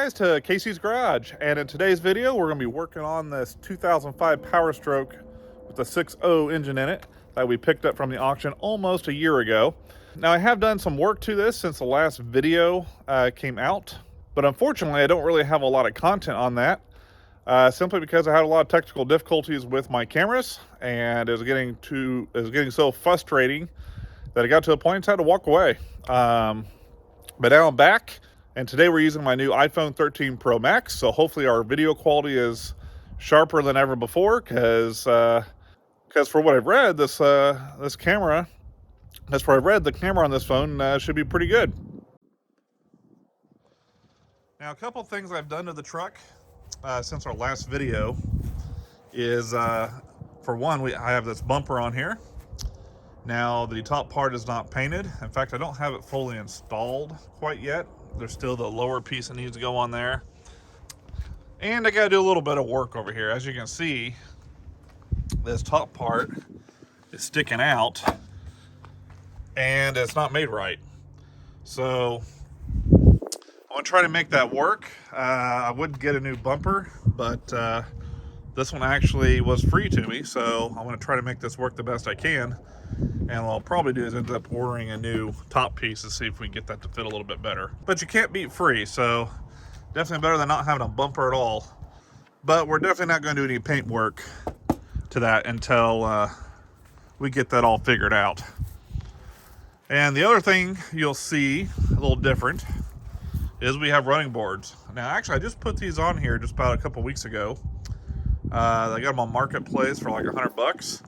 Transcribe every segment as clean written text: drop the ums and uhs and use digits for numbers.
guys to Casey's Garage, and in today's video we're going to be working on this 2005 Powerstroke with the 6.0 engine in it that we picked up from the auction almost a year ago. Now I have done some work to this since the last video came out, but unfortunately I don't really have a lot of content on that simply because I had a lot of technical difficulties with my cameras, and it was getting so frustrating that I got to a point I had to walk away. But now I'm back, and today we're using my new iPhone 13 Pro Max, so hopefully our video quality is sharper than ever before, because for what I've read, the camera on this phone should be pretty good. Now, a couple things I've done to the truck since our last video is, for one, I have this bumper on here. Now, the top part is not painted. In fact, I don't have it fully installed quite yet. There's still the lower piece that needs to go on there. And I gotta do a little bit of work over here. As you can see, this top part is sticking out and it's not made right. So I want to try to make that work. I would get a new bumper, but this one actually was free to me, so I want to try to make this work the best I can. And what I'll probably do is end up ordering a new top piece to see if we can get that to fit a little bit better. But you can't beat free, so definitely better than not having a bumper at all. But we're definitely not going to do any paint work to that until we get that all figured out. And the other thing you'll see a little different is we have running boards. Now, actually, I just put these on here just about a couple weeks ago. I got them on Marketplace for like $100.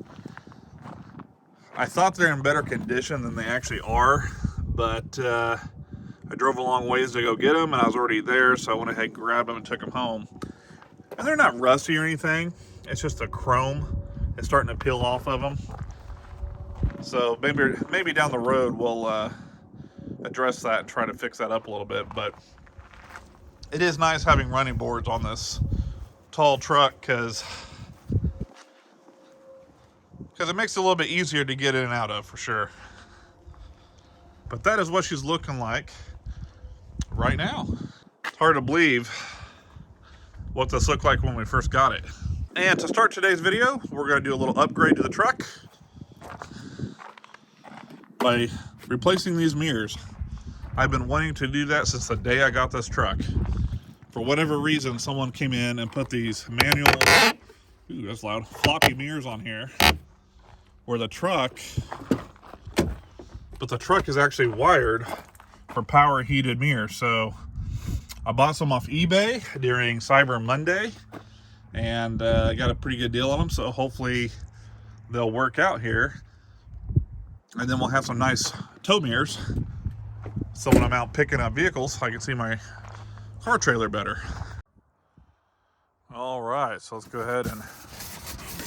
I thought they're in better condition than they actually are, but I drove a long ways to go get them, and I was already there, so I went ahead and grabbed them and took them home. And they're not rusty or anything. It's just the chrome is starting to peel off of them. So maybe down the road we'll address that and try to fix that up a little bit. But it is nice having running boards on this tall truck because it makes it a little bit easier to get in and out of, for sure. But that is what she's looking like right now. It's hard to believe what this looked like when we first got it. And to start today's video, we're going to do a little upgrade to the truck by replacing these mirrors. I've been wanting to do that since the day I got this truck. For whatever reason, someone came in and put these manual, ooh, that's loud, floppy mirrors on here, where the truck is actually wired for power heated mirrors. So I bought some off eBay during Cyber Monday, and I got a pretty good deal on them, so hopefully they'll work out here. And then we'll have some nice tow mirrors, so when I'm out picking up vehicles, I can see my car trailer better. All right, so let's go ahead and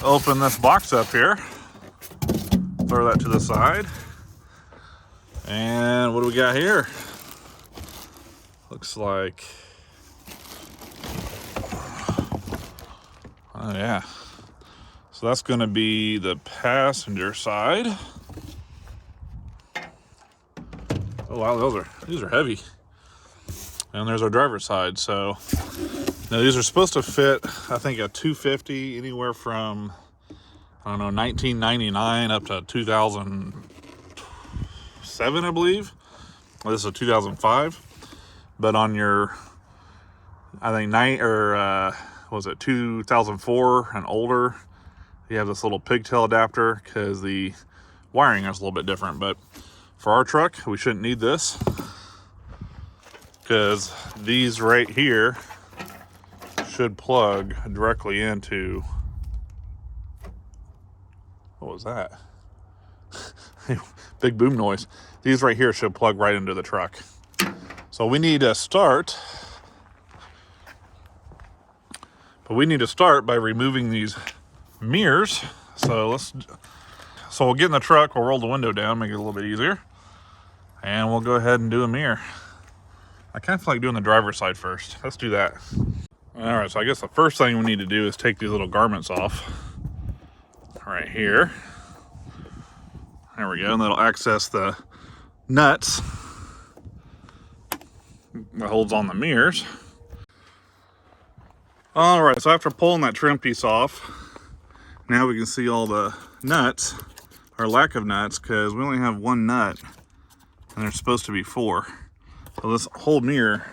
open this box up here. Throw that to the side. And what do we got here? Looks like, oh yeah. So that's gonna be the passenger side. Oh wow, these are heavy. And there's our driver's side. So now these are supposed to fit, I think, a 250, anywhere from, I don't know, 1999 up to 2007, I believe. Well, this is a 2005. But on your, I think, 2004 and older, you have this little pigtail adapter because the wiring is a little bit different. But for our truck, we shouldn't need this, because these right here should plug directly into, what was that? Big boom noise. These right here should plug right into the truck. So we need to start, by removing these mirrors. So we'll get in the truck, we'll roll the window down, make it a little bit easier, and we'll go ahead and do a mirror. I kind of feel like doing the driver's side first. Let's do that. All right, so I guess the first thing we need to do is take these little garments off right here. There we go, and that'll access the nuts that holds on the mirrors. All right, so after pulling that trim piece off, now we can see all the nuts, or lack of nuts, because we only have one nut, and there's supposed to be 4. So this whole mirror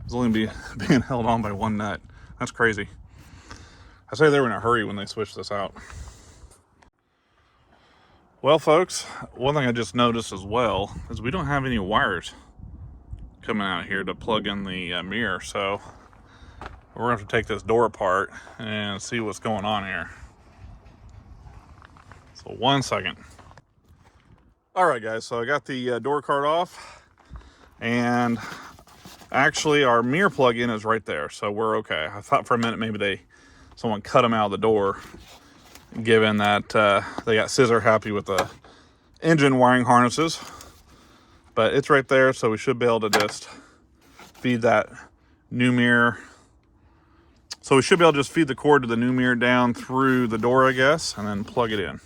is only being held on by one nut. That's crazy. I say they were in a hurry when they switched this out. Well, folks, one thing I just noticed as well is we don't have any wires coming out here to plug in the mirror, so we're gonna have to take this door apart and see what's going on here. So 1 second. All right, guys, so I got the door card off, and actually our mirror plug-in is right there, so we're okay. I thought for a minute maybe someone cut them out of the door, given that they got scissor happy with the engine wiring harnesses. But it's right there, so we should be able to just feed that new mirror. So we should be able to just feed the cord to the new mirror down through the door, I guess, and then plug it in.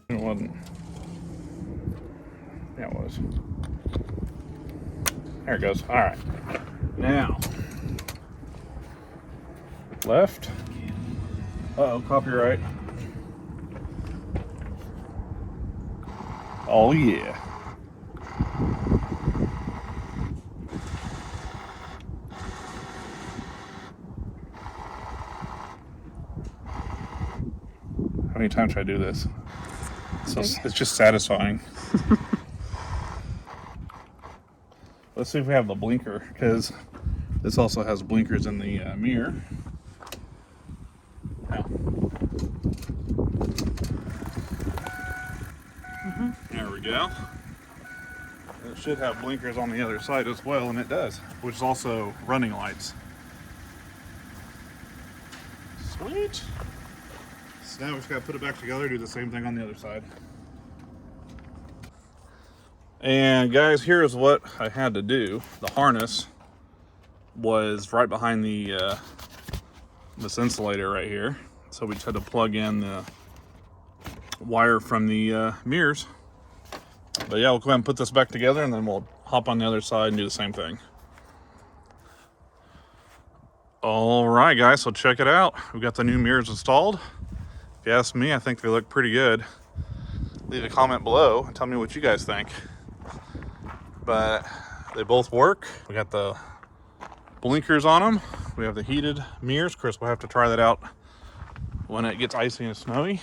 It wasn't. Yeah, it was. There it goes. All right. Now, left. Uh-oh, copyright. Oh, yeah. How many times should I do this? So it's just satisfying. Let's see if we have the blinker, because this also has blinkers in the mirror. Now. There we go. It should have blinkers on the other side as well, and it does, which is also running lights. Sweet. So now we just got to put it back together, do the same thing on the other side. And guys, here's what I had to do. The harness was right behind the this insulator right here, so we just had to plug in the wire from the mirrors. But yeah, we'll go ahead and put this back together, and then we'll hop on the other side and do the same thing. All right, guys, so check it out. We've got the new mirrors installed. If you ask me, I think they look pretty good. Leave a comment below and tell me what you guys think. But they both work. We got the blinkers on them. We have the heated mirrors. Of course, we'll have to try that out when it gets icy and snowy.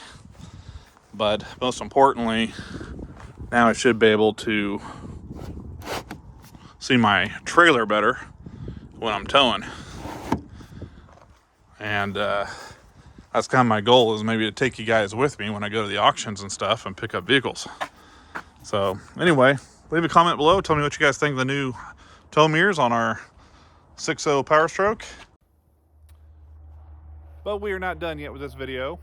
But most importantly, now I should be able to see my trailer better when I'm towing. And that's kind of my goal, is maybe to take you guys with me when I go to the auctions and stuff and pick up vehicles. So anyway, leave a comment below. Tell me what you guys think of the new tow mirrors on our 6.0 Powerstroke. But we are not done yet with this video.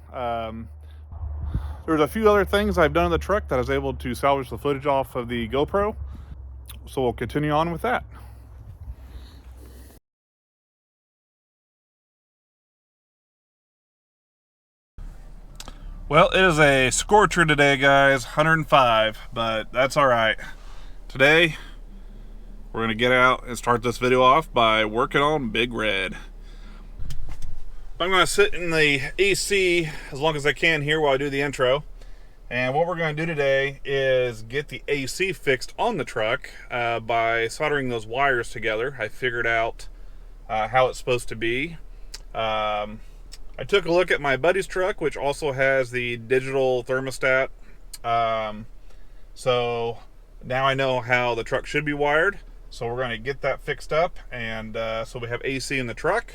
There's a few other things I've done in the truck that I was able to salvage the footage off of the GoPro. So we'll continue on with that. Well, it is a scorcher today, guys, 105, but that's all right. Today, we're gonna get out and start this video off by working on Big Red. I'm gonna sit in the AC as long as I can here while I do the intro. And what we're gonna do today is get the AC fixed on the truck by soldering those wires together. I figured out how it's supposed to be. I took a look at my buddy's truck, which also has the digital thermostat. So now I know how the truck should be wired. So we're going to get that fixed up, and so we have AC in the truck.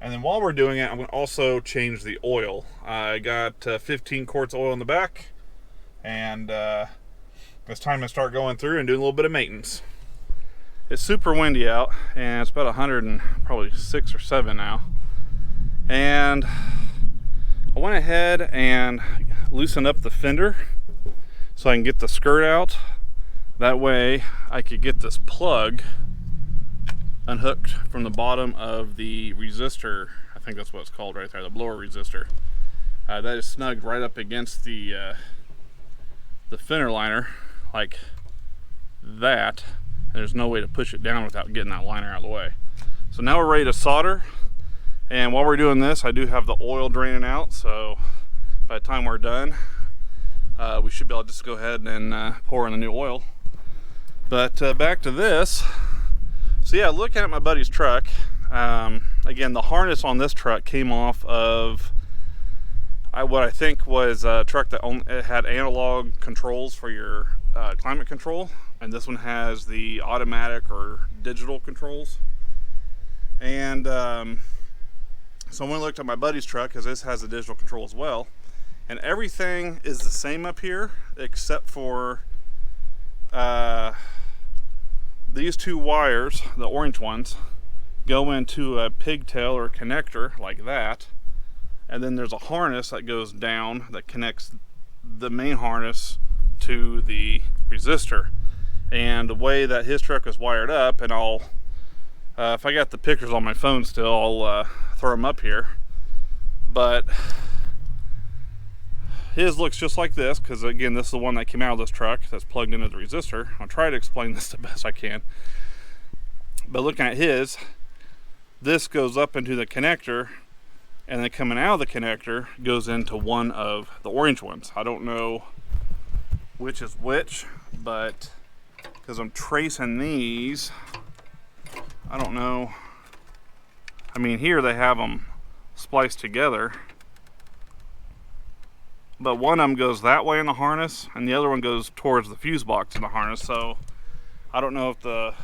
And then while we're doing it, I'm going to also change the oil. I got 15 quarts of oil in the back, and it's time to start going through and doing a little bit of maintenance. It's super windy out, and it's about 106 or 7 now. And I went ahead and loosened up the fender so I can get the skirt out. That way I could get this plug unhooked from the bottom of the resistor. I think that's what it's called right there, the blower resistor. That is snugged right up against the fender liner like that. And there's no way to push it down without getting that liner out of the way. So now we're ready to solder. And while we're doing this, I do have the oil draining out, so by the time we're done, we should be able to just go ahead and pour in the new oil. But back to this. So yeah, looking at my buddy's truck, again, the harness on this truck came off of what I think was a truck that it had analog controls for your climate control, and this one has the automatic or digital controls. And so when I looked at my buddy's truck, because this has a digital control as well, and everything is the same up here except for these two wires, the orange ones, go into a pigtail or connector like that, and then there's a harness that goes down that connects the main harness to the resistor. And the way that his truck is wired up, and I'll if I got the pictures on my phone still, I'll throw them up here. But his looks just like this, because again, this is the one that came out of this truck that's plugged into the resistor. I'll try to explain this the best I can. But looking at his, this goes up into the connector, and then coming out of the connector goes into one of the orange ones. I don't know which is which, but because I'm tracing these, I don't know. I mean, here they have them spliced together, but one of them goes that way in the harness and the other one goes towards the fuse box in the harness. So I don't know if the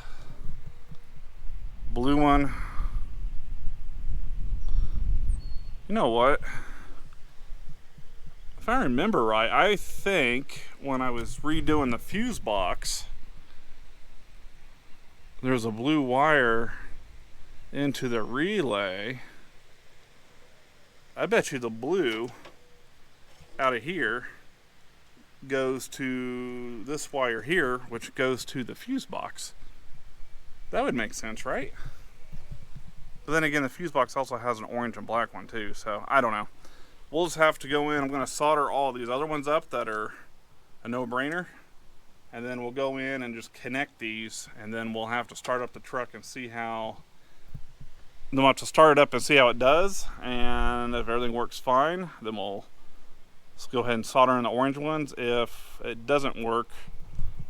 blue one, you know what, if I remember right, I think when I was redoing the fuse box, there's a blue wire into the relay. I bet you the blue out of here goes to this wire here, which goes to the fuse box. That would make sense, right? But then again, the fuse box also has an orange and black one too, so I don't know. We'll just have to go in. I'm going to solder all these other ones up that are a no-brainer. And then we'll go in and just connect these, and then we'll have to start up the truck and see how. Then we'll have to start it up and see how it does, and if everything works fine, then we'll just go ahead and solder in the orange ones. If it doesn't work,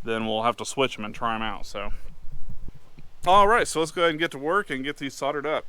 then we'll have to switch them and try them out. So, all right, so let's go ahead and get to work and get these soldered up.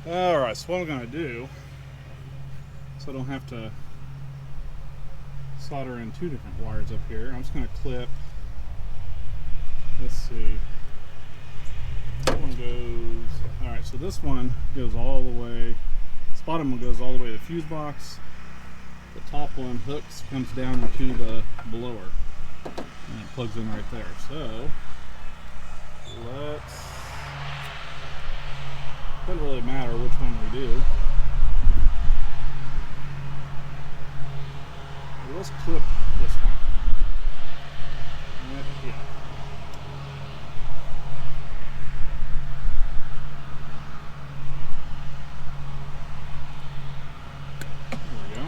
Alright, so what I'm going to do, so I don't have to solder in two different wires up here, I'm just going to clip, let's see, that one goes, alright, so this one goes all the way, this bottom one goes all the way to the fuse box, the top one hooks, comes down into the blower, and it plugs in right there. So, doesn't really matter which one we do. Let's clip this one. Yeah. There we go.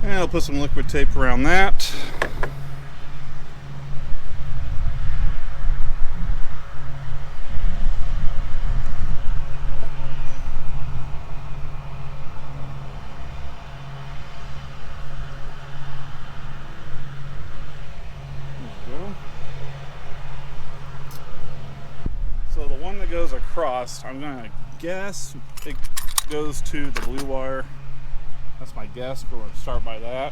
And I'll put some liquid tape around that. So the one that goes across, I'm going to guess it goes to the blue wire. That's my guess, but we'll start by that.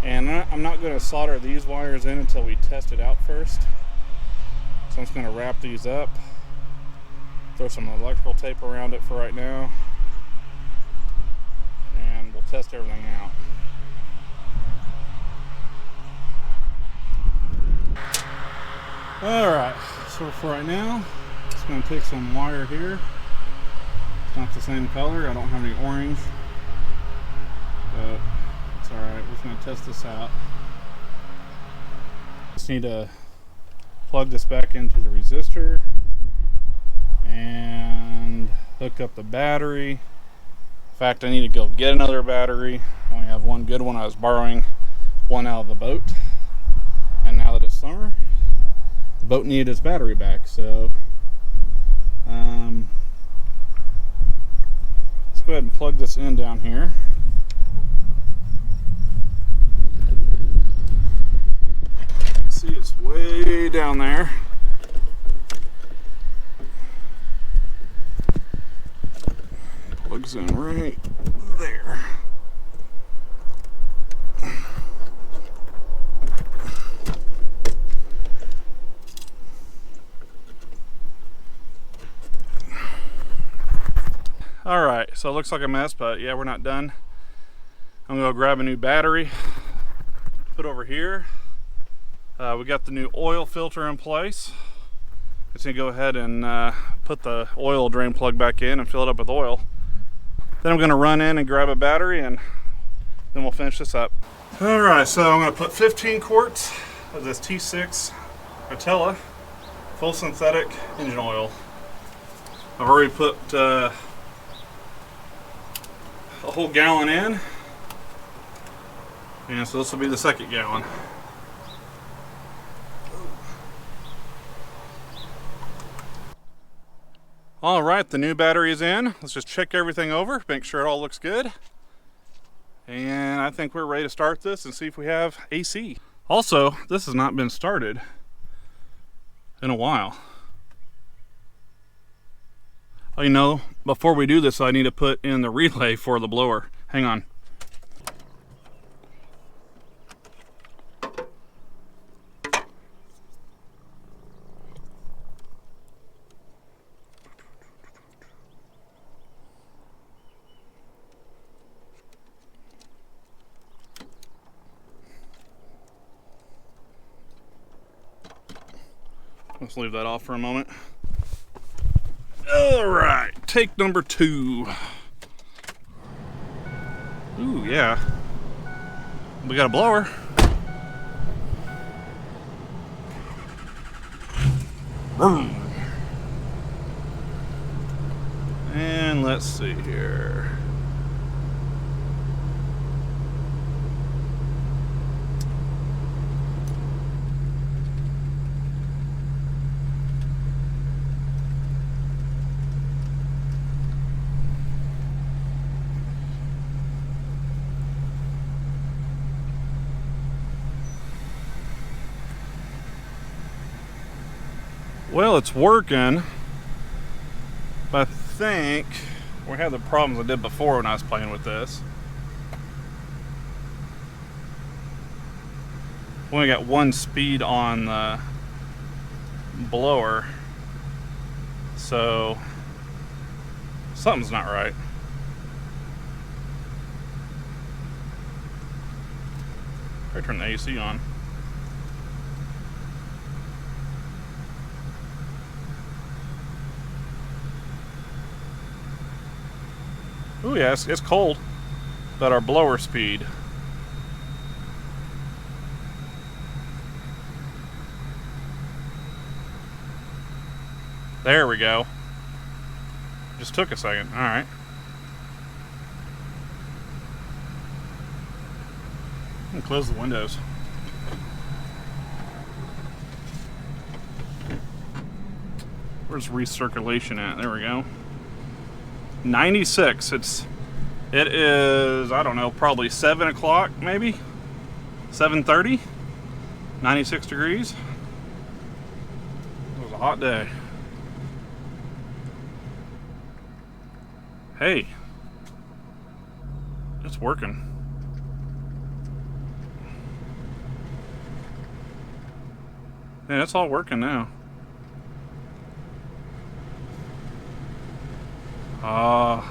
And I'm not going to solder these wires in until we test it out first. So I'm just going to wrap these up, throw some electrical tape around it for right now, and we'll test everything out. Alright, so for right now, just going to take some wire here. It's not the same color, I don't have any orange, but it's alright, we're just going to test this out. Just need to plug this back into the resistor and hook up the battery. In fact, I need to go get another battery. I only have one good one. I was borrowing one out of the boat, and now that it's summer, the boat needed its battery back, so let's go ahead and plug this in down here. See, it's way down there. Plugs in right there. Alright, so it looks like a mess, but yeah, we're not done. I'm going to grab a new battery, put over here. We got the new oil filter in place. Just need to go ahead and put the oil drain plug back in and fill it up with oil. Then I'm going to run in and grab a battery, and then we'll finish this up. Alright, so I'm going to put 15 quarts of this T6 Atella full synthetic engine oil. I've already put a whole gallon in, and so this will be the second gallon. Alright, the new battery is in. Let's just check everything over, make sure it all looks good. And I think we're ready to start this and see if we have AC. Also, this has not been started in a while. Oh, you know, before we do this, I need to put in the relay for the blower. Hang on. Let's leave that off for a moment. All right, take number 2. Ooh, yeah. We got a blower. And let's see here. Well, it's working, but I think we had the problems I did before when I was playing with this. We only got one speed on the blower, so something's not right. Try to turn the AC on. Oh yeah, it's cold, but our blower speed. There we go. Just took a second. All right. And close the windows. Where's recirculation at? There we go. 96. It is, I don't know, probably 7 o'clock maybe. 7:30. 96 degrees. It was a hot day. Hey, it's working. Yeah, it's all working now. I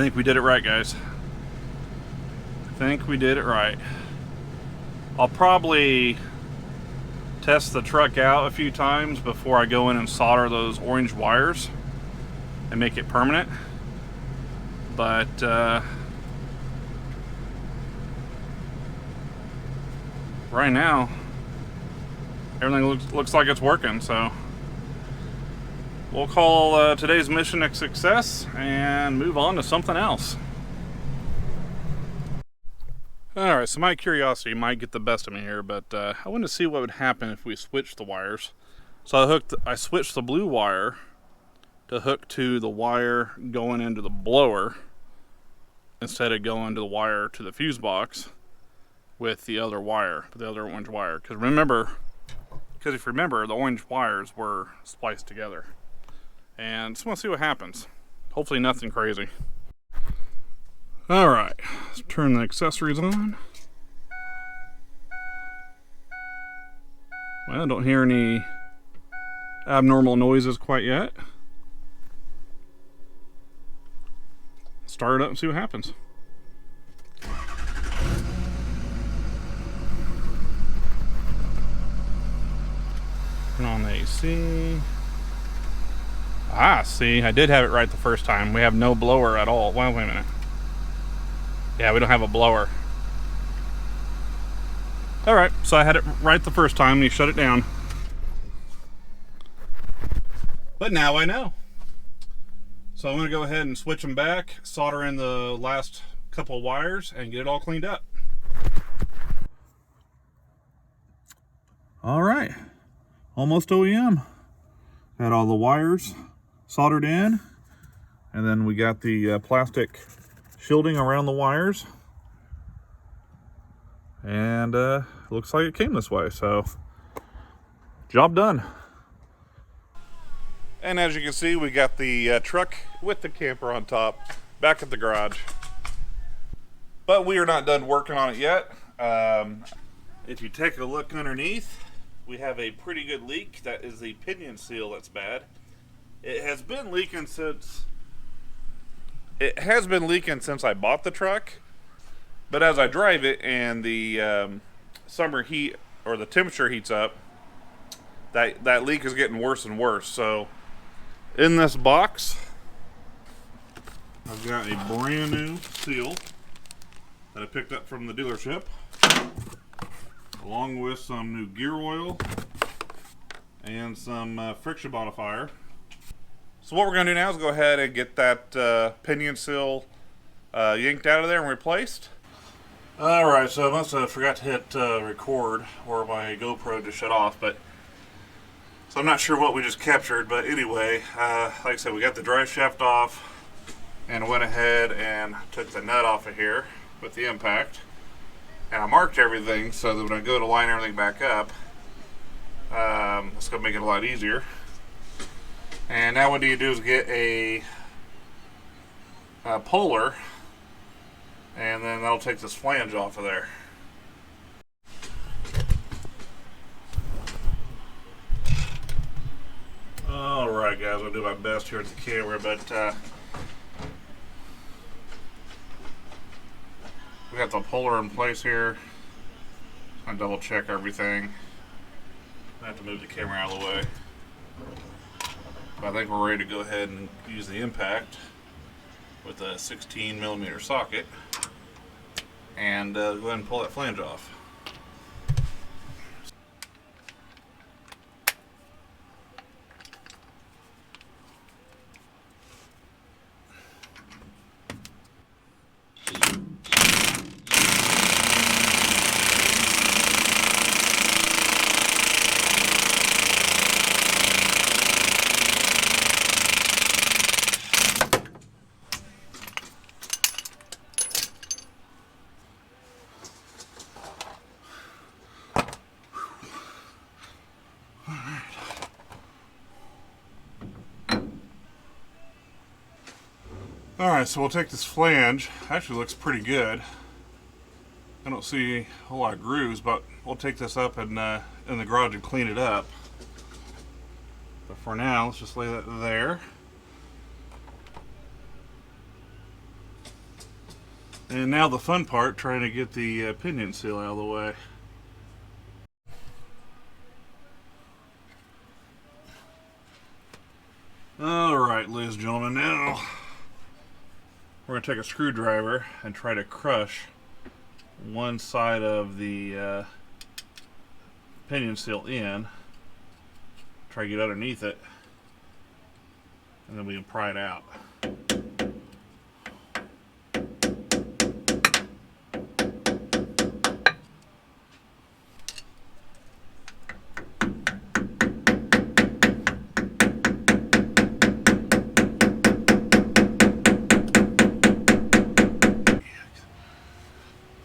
think we did it right, guys. I think we did it right. I'll probably test the truck out a few times before I go in and solder those orange wires and make it permanent. But right now everything looks like it's working, so we'll call today's mission a success and move on to something else. Alright, so my curiosity might get the best of me here, but I wanted to see what would happen if we switched the wires. So I switched the blue wire to hook to the wire going into the blower instead of going to the wire to the fuse box with the other wire, the other orange wire. Because if you remember, the orange wires were spliced together. And just want to see what happens. Hopefully nothing crazy. Alright, let's turn the accessories on. Well, I don't hear any abnormal noises quite yet. Start it up and see what happens. Turn on the AC. Ah, see, I did have it right the first time. We have no blower at all. Well, wait a minute. Yeah, we don't have a blower. Alright, so I had it right the first time and he shut it down. But now I know. So I'm going to go ahead and switch them back, solder in the last couple of wires, and get it all cleaned up. Alright, almost OEM. Got all the wires soldered in, and then we got the plastic shielding around the wires, and looks like it came this way, so job done. And as you can see, we got the truck with the camper on top back at the garage, but we are not done working on it yet. If you take a look underneath, we have a pretty good leak. That is the pinion seal that's bad. It has been leaking since I bought the truck, but as I drive it and the summer heat or the temperature heats up, that leak is getting worse and worse. So in this box, I've got a brand new seal that I picked up from the dealership, along with some new gear oil and some friction modifier. So what we're going to do now is go ahead and get that pinion seal yanked out of there and replaced. Alright, so I must have forgot to hit record, or my GoPro just shut off, but so I'm not sure what we just captured, but anyway, like I said, we got the drive shaft off and went ahead and took the nut off of here with the impact, and I marked everything so that when I go to line everything back up, It's going to make it a lot easier. And now what you do is get a puller, and then that'll take this flange off of there. Alright guys, I'll do my best here at the camera, but we got the puller in place here. I double check everything. I have to move the camera out of the way. But I think we're ready to go ahead and use the impact with a 16mm socket and go ahead and pull that flange off. Alright, so we'll take this flange. Actually looks pretty good. I don't see a whole lot of grooves, but we'll take this up and in the garage and clean it up. But for now, let's just lay that there. And now the fun part, trying to get the pinion seal out of the way. Alright, ladies and gentlemen, now we're going to take a screwdriver and try to crush one side of the pinion seal in. Try to get underneath it, and then we can pry it out.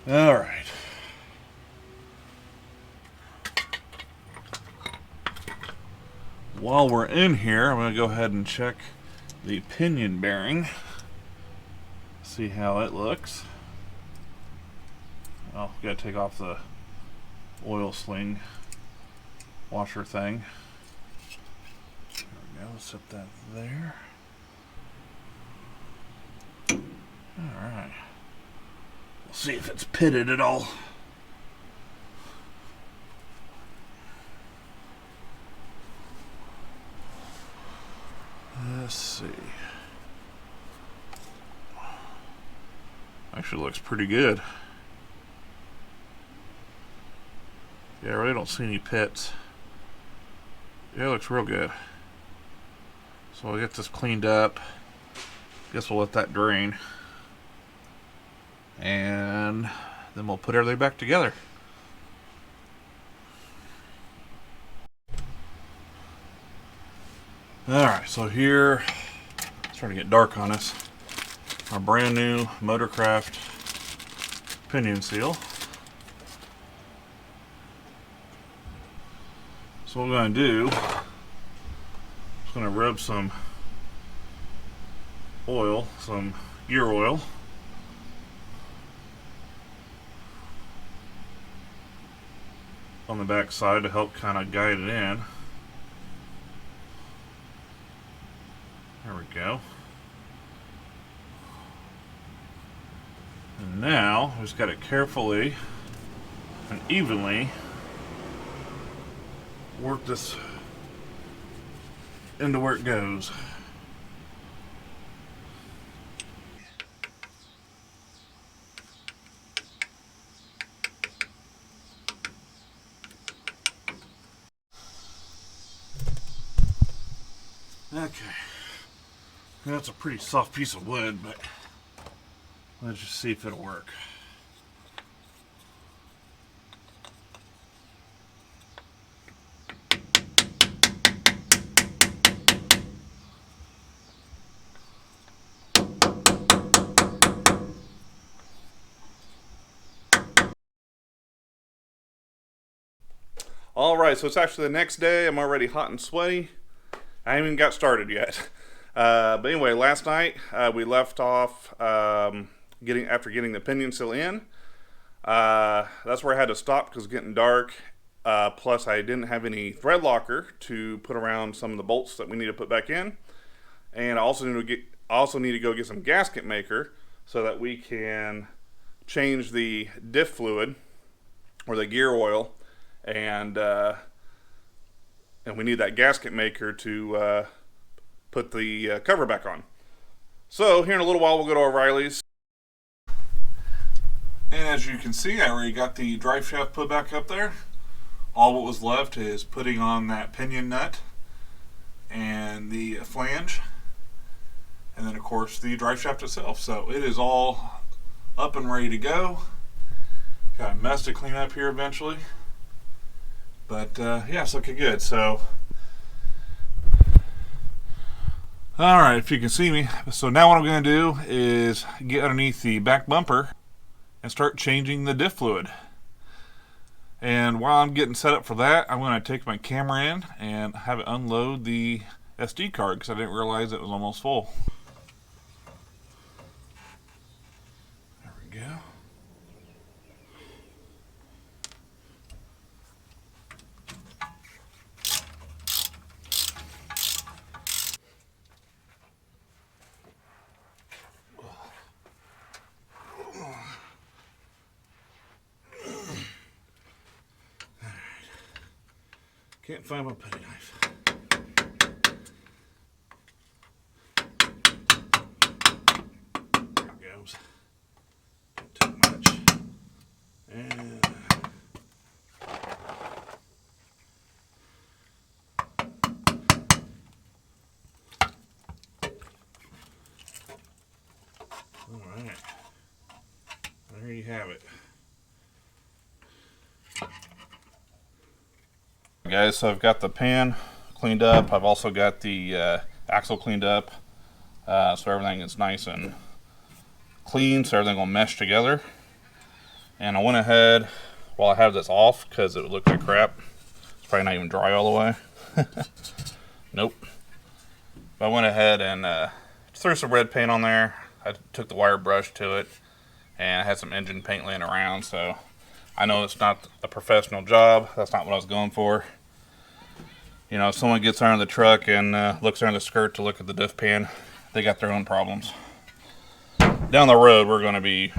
All right. While we're in here, I'm going to go ahead and check the pinion bearing. See how it looks. Oh, got to take off the oil sling washer thing. There we go. Set that there. All right. We'll see if it's pitted at all. Let's see. Actually looks pretty good. Yeah, I really don't see any pits. Yeah, it looks real good. So I'll get this cleaned up. Guess we'll let that drain. And then we'll put everything back together. Alright, so here, it's starting to get dark on us. Our brand new Motorcraft pinion seal. So what we're going to do is going to rub some oil, some gear oil, on the back side to help kind of guide it in. There we go. And now we just got to carefully and evenly work this into where it goes. Okay, that's a pretty soft piece of wood, but let's just see if it'll work. All right, so it's actually the next day. I'm already hot and sweaty. I haven't even got started yet. But anyway, last night we left off after getting the pinion seal in. That's where I had to stop because it's getting dark. Plus, I didn't have any thread locker to put around some of the bolts that we need to put back in, and I also need to go get some gasket maker so that we can change the diff fluid or the gear oil, and we need that gasket maker to put the cover back on. So here in a little while we'll go to O'Reilly's. And as you can see, I already got the drive shaft put back up there. All what was left is putting on that pinion nut and the flange, and then of course the drive shaft itself. So it is all up and ready to go. Got a mess to clean up here eventually, but yeah, it's looking good. So alright, if you can see me. So now what I'm going to do is get underneath the back bumper and start changing the diff fluid. And while I'm getting set up for that, I'm going to take my camera in and have it unload the SD card because I didn't realize it was almost full. There we go. Can't find my putty knife. There it goes. Don't take much. And alright. There you have it. Guys, so I've got the pan cleaned up. I've also got the axle cleaned up, so everything is nice and clean, so everything will mesh together. And I went ahead, while I have this off because it would look like crap, it's probably not even dry all the way. Nope. But I went ahead and threw some red paint on there. I took the wire brush to it, and I had some engine paint laying around, so I know it's not a professional job. That's not what I was going for. You know, if someone gets under the truck and looks under the skirt to look at the diff pan, they got their own problems. Down the road, we're going to be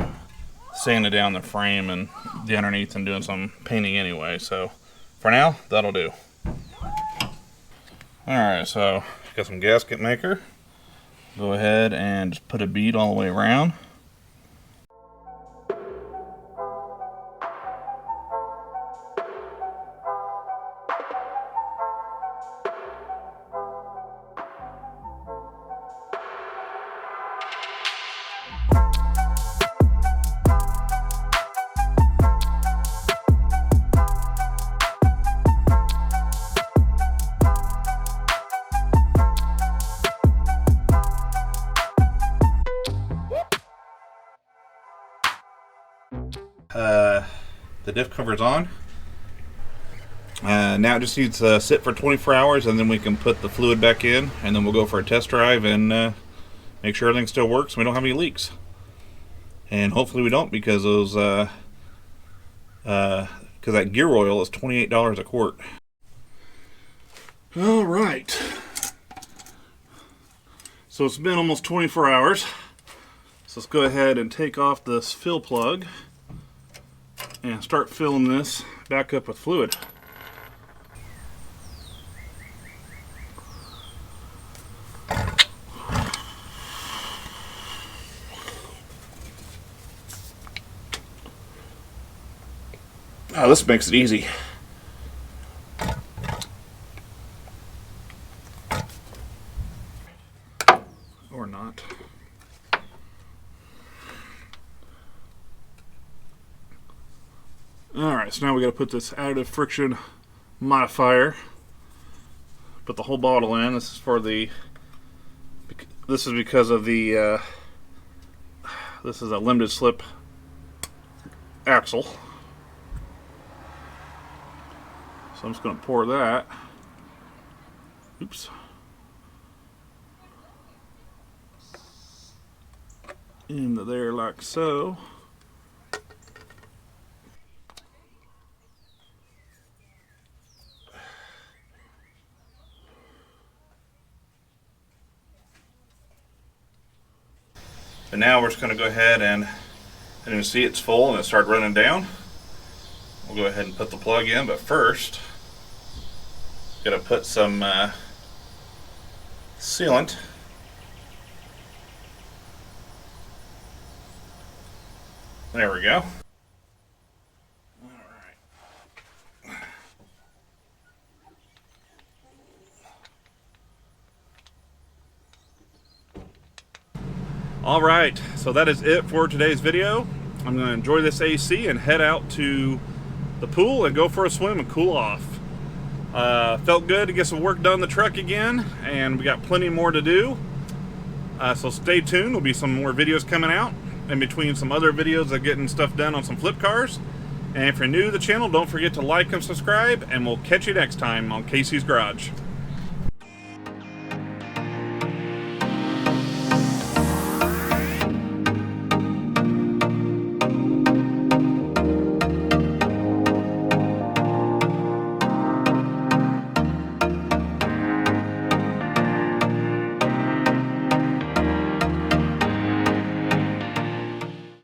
sanding down the frame and the underneath and doing some painting anyway. So for now, that'll do. Alright, so got some gasket maker. Go ahead and just put a bead all the way around. The diff cover's on. Now it just needs to sit for 24 hours and then we can put the fluid back in, and then we'll go for a test drive and make sure everything still works and we don't have any leaks. And hopefully we don't, because those because that gear oil is $28 a quart. Alright. So it's been almost 24 hours. So let's go ahead and take off this fill plug and start filling this back up with fluid. Oh, this makes it easy. Or not. Alright, so now we got to put this additive friction modifier. Put the whole bottle in. This is for the. This is because of the. This is a limited slip axle. So I'm just going to pour that. Oops. Into there like so. And now we're just going to go ahead and you see it's full and it started running down. We'll go ahead and put the plug in, but first, got to put some sealant. There we go. All right, so that is it for today's video. I'm going to enjoy this AC and head out to the pool and go for a swim and cool off. Felt good to get some work done on the truck again, and we got plenty more to do. So stay tuned. There'll be some more videos coming out in between some other videos of getting stuff done on some flip cars. And if you're new to the channel, don't forget to like and subscribe, and we'll catch you next time on Casey's Garage.